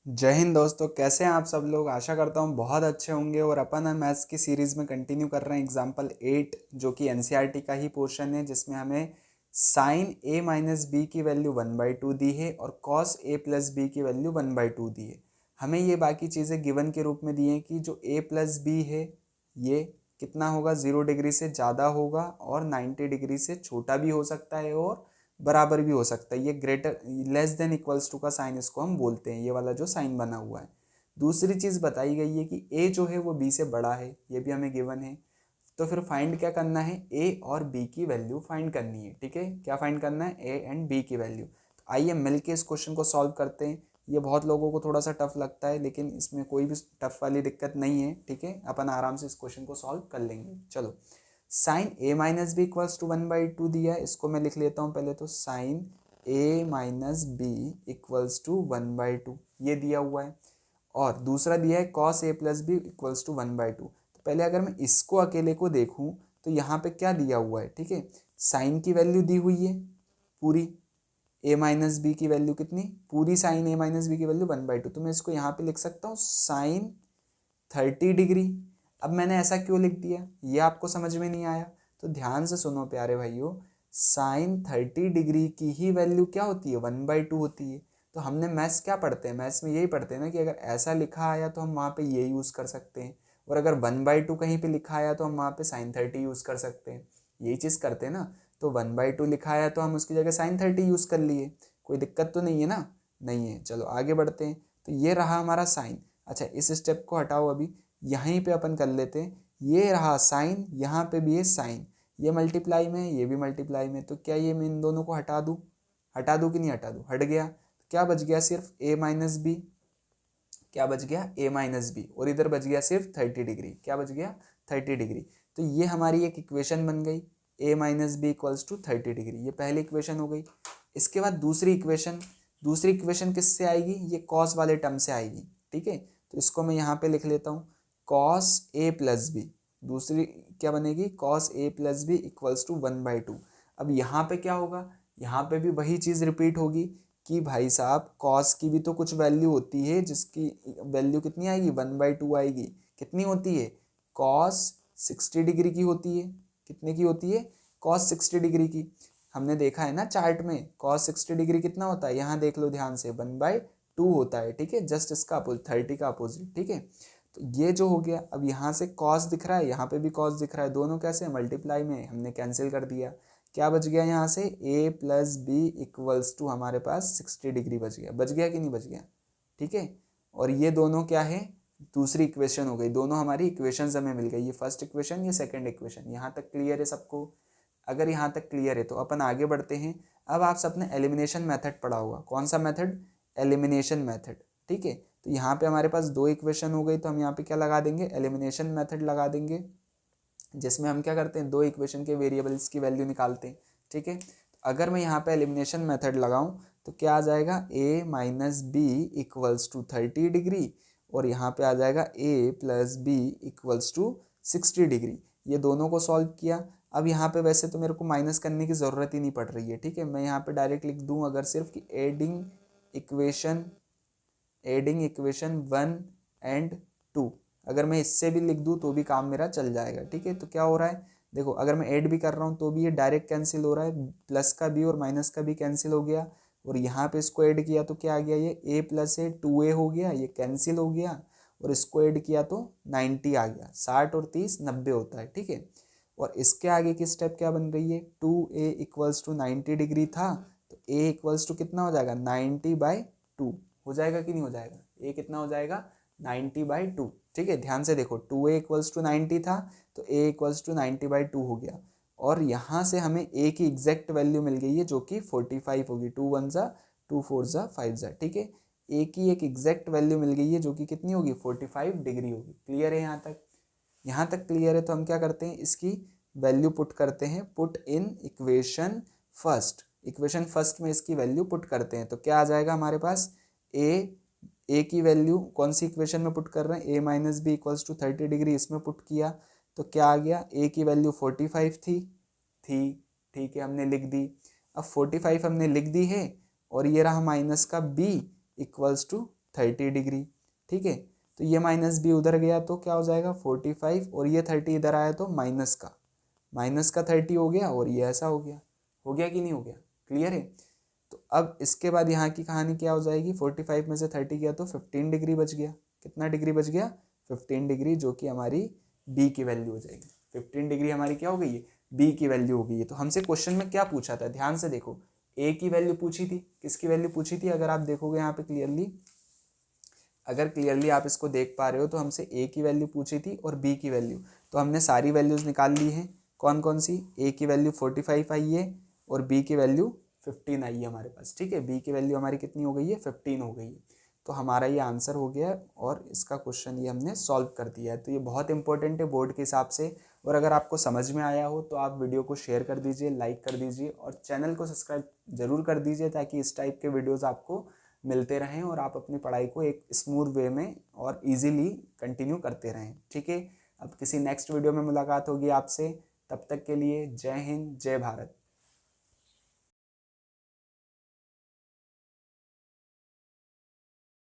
जय हिंद दोस्तों, कैसे हैं आप सब लोग। आशा करता हूँ बहुत अच्छे होंगे। और अपन मैथ्स की सीरीज़ में कंटिन्यू कर रहे हैं एग्जाम्पल 8, जो कि एनसीईआरटी का ही पोर्शन है, जिसमें हमें साइन ए माइनस बी की वैल्यू 1/2 दी है और कॉस ए प्लस बी की वैल्यू 1/2 दी है। हमें ये बाकी चीज़ें गिवन के रूप में दी हैं कि जो ए प्लस बी है ये कितना होगा, 0 डिग्री से ज़्यादा होगा और 90 डिग्री से छोटा भी हो सकता है और बराबर भी हो सकता है। ये greater less than equals to का साइन इसको हम बोलते हैं, ये वाला जो साइन बना हुआ है। दूसरी चीज़ बताई गई है कि ए जो है वो बी से बड़ा है, ये भी हमें गिवन है। तो फिर फाइंड क्या करना है, ए और बी की वैल्यू फाइंड करनी है। ठीक है, क्या फाइंड करना है, ए एंड बी की वैल्यू। तो आइए मिलके इस क्वेश्चन को सॉल्व करते हैं। ये बहुत लोगों को थोड़ा सा टफ लगता है, लेकिन इसमें कोई भी टफ वाली दिक्कत नहीं है। ठीक है, अपन आराम से इस क्वेश्चन को सॉल्व कर लेंगे। चलो, sine A minus B equals to 1/2 दिया है, इसको मैं लिख लेता हूँ पहले। तो sine A minus B equals to 1/2 ये दिया हुआ है। और दूसरा दिया है cos A plus B equals to 1/2। तो पहले अगर मैं इसको अकेले को देखूँ तो यहाँ पे क्या दिया हुआ है। ठीक है, साइन की वैल्यू दी हुई है पूरी, ए माइनस बी की वैल्यू कितनी, पूरी साइन ए माइनस बी की वैल्यू 1/2। तो मैं इसको यहाँ पे लिख सकता हूँ साइन 30 डिग्री। अब मैंने ऐसा क्यों लिख दिया, ये आपको समझ में नहीं आया तो ध्यान से सुनो प्यारे भाइयों। साइन 30 डिग्री की ही वैल्यू क्या होती है, 1/2 होती है। तो हमने मैथ्स क्या पढ़ते हैं, मैथ्स में यही पढ़ते हैं ना कि अगर ऐसा लिखा आया तो हम वहाँ पे ये यूज़ कर सकते हैं, और अगर 1/2 कहीं पे लिखा आया तो हम वहाँ पे साइन 30 यूज़ कर सकते हैं। यही चीज़ करते हैं ना। तो 1/2 लिखा आया तो हम उसकी जगह साइन 30 यूज़ कर लिए, कोई दिक्कत तो नहीं है ना। नहीं है। चलो आगे बढ़ते हैं। तो ये रहा हमारा साइन। अच्छा, इस स्टेप को हटाओ, अभी यहीं पे अपन कर लेते हैं। ये रहा साइन, यहाँ पे भी है साइन, ये मल्टीप्लाई में है, ये भी मल्टीप्लाई में। तो क्या ये मैं इन दोनों को हटा दूँ, हटा दूँ कि नहीं हटा दूँ, हट गया। क्या बच गया, सिर्फ ए माइनस बी। क्या बच गया, ए माइनस बी। और इधर बच गया सिर्फ 30 डिग्री। क्या बच गया, 30 डिग्री। तो ये हमारी एक इक्वेशन बन गई, A minus B equals to 30 degree. ये पहली इक्वेशन हो गई। इसके बाद दूसरी इक्वेशन, दूसरी इक्वेशन किससे आएगी, ये कॉस वाले टर्म से आएगी। ठीक है, तो इसको मैं यहाँ पे लिख लेता हूँ, कॉस ए प्लस बी। दूसरी क्या बनेगी, cos A plus B equals to 1/2। अब यहाँ पे क्या होगा, यहाँ पे भी वही चीज़ रिपीट होगी कि भाई साहब कॉस की भी तो कुछ वैल्यू होती है, जिसकी वैल्यू कितनी आएगी, 1/2 आएगी। कितनी होती है, कॉस 60 डिग्री की होती है। कितने की होती है, कॉस 60 डिग्री की। हमने देखा है ना चार्ट में, कॉस 60 डिग्री कितना होता है, यहाँ देख लो ध्यान से, 1/2 होता है। ठीक है, जस्ट इसका अपोजिट, 30 का अपोजिट। ठीक है, तो ये जो हो गया, अब यहाँ से कॉस दिख रहा है, यहाँ पे भी कॉस दिख रहा है, दोनों कैसे मल्टीप्लाई में, हमने कैंसिल कर दिया। क्या बच गया यहाँ से, ए प्लस बी इक्वल्स टू हमारे पास 60 डिग्री बच गया। बच गया कि नहीं बच गया। ठीक है, और ये दोनों क्या है, दूसरी इक्वेशन हो गई। दोनों हमारी इक्वेशंस हमें मिल गई, ये फर्स्ट इक्वेशन, ये सेकंड इक्वेशन। यहाँ तक क्लियर है सबको। अगर यहाँ तक क्लियर है तो अपन आगे बढ़ते हैं। अब आप सबने एलिमिनेशन मेथड पढ़ा होगा, कौन सा मेथड, एलिमिनेशन मेथड। ठीक है, तो यहाँ पे हमारे पास दो इक्वेशन हो गई, तो हम यहाँ पे क्या लगा देंगे, एलिमिनेशन मेथड लगा देंगे, जिसमें हम क्या करते हैं, दो इक्वेशन के वेरिएबल्स की वैल्यू निकालते हैं। ठीक है, अगर मैं यहाँ पे एलिमिनेशन मेथड लगाऊं तो क्या आ जाएगा, a minus B equals to 30 degree, और यहाँ पे आ जाएगा a plus B equals to 60 degree. ये दोनों को सॉल्व किया। अब यहाँ पे वैसे तो मेरे को माइनस करने की ज़रूरत ही नहीं पड़ रही है। ठीक है, मैं यहाँ पे डायरेक्ट लिख दूँ अगर सिर्फ कि इक्वेशन एडिंग इक्वेशन 1 और 2, अगर मैं इससे भी लिख दूँ तो भी काम मेरा चल जाएगा। ठीक है, तो क्या हो रहा है, देखो अगर मैं ऐड भी कर रहा हूँ तो भी ये डायरेक्ट कैंसिल हो रहा है, प्लस का भी और माइनस का भी कैंसिल हो गया। और यहाँ पे इसको ऐड किया तो क्या आ गया, ये a प्लस है 2a हो गया, ये कैंसिल हो गया। और इसको ऐड किया तो 90 आ गया, 60 और 30 90 होता है। ठीक है, और इसके आगे की स्टेप क्या बन रही है, 2a इक्वल्स टू 90 डिग्री था, तो a इक्वल्स टू कितना हो जाएगा, 90/2 हो जाएगा कि नहीं हो जाएगा, a कितना हो जाएगा, 90/2। ठीक है, ध्यान से देखो, 2a इक्वल्स टू 90 था तो a इक्वल्स टू 90/2 हो गया। और यहाँ से हमें a की एग्जैक्ट वैल्यू मिल गई है, जो कि 45 होगी। 2 1 जा 2 4 जा 5 जा। ठीक है, a की एक एग्जैक्ट वैल्यू मिल गई है, जो कि कितनी होगी, 45 डिग्री होगी। क्लियर है यहाँ तक, यहाँ तक क्लियर है। तो हम क्या करते हैं, इसकी वैल्यू पुट करते हैं, put in equation first. Equation first में इसकी वैल्यू पुट करते हैं, तो क्या आ जाएगा हमारे पास, ए की वैल्यू कौन सी इक्वेशन में पुट कर रहे हैं, a minus B equals to 30 degree, इसमें पुट किया तो क्या आ गया, a की वैल्यू 45 थी। ठीक है, हमने लिख दी। अब 45 हमने लिख दी है, और ये रहा माइनस का b इक्वल्स टू 30 डिग्री, ठीक है। तो ये माइनस बी उधर गया तो क्या हो जाएगा 45, और ये 30 इधर आया तो माइनस का 30 हो गया, और ये ऐसा हो गया कि नहीं हो गया, क्लियर है। तो अब इसके बाद यहाँ की कहानी क्या हो जाएगी, 45 में से 30 गया तो 15 डिग्री बच गया। कितना डिग्री बच गया, 15 डिग्री, जो कि हमारी बी की वैल्यू हो जाएगी। 15 डिग्री हमारी क्या हो गई है, बी की वैल्यू हो गई है। तो हमसे क्वेश्चन में क्या पूछा था, ध्यान से देखो, ए की वैल्यू पूछी थी, किसकी वैल्यू पूछी थी, अगर आप देखोगे यहाँ पे क्लियरली आप इसको देख पा रहे हो, तो हमसे ए की वैल्यू पूछी थी और बी की वैल्यू। तो हमने सारी वैल्यूज निकाल ली हैं, कौन कौन सी, ए की वैल्यू 45 आई है और बी की वैल्यू 15 आई है हमारे पास, ठीक है। बी की वैल्यू हमारी कितनी हो गई है, 15 हो गई है। तो हमारा ये आंसर हो गया और इसका क्वेश्चन ये हमने सॉल्व कर दिया है। तो ये बहुत इंपॉर्टेंट है बोर्ड के हिसाब से। और अगर आपको समझ में आया हो तो आप वीडियो को शेयर कर दीजिए, लाइक कर दीजिए और चैनल को सब्सक्राइब जरूर कर दीजिए, ताकि इस टाइप के वीडियोज़ आपको मिलते रहें और आप अपनी पढ़ाई को एक स्मूथ वे में और इजीली कंटिन्यू करते रहें, ठीक है। अब किसी नेक्स्ट वीडियो में मुलाकात होगी आपसे, तब तक के लिए जय हिंद, जय भारत।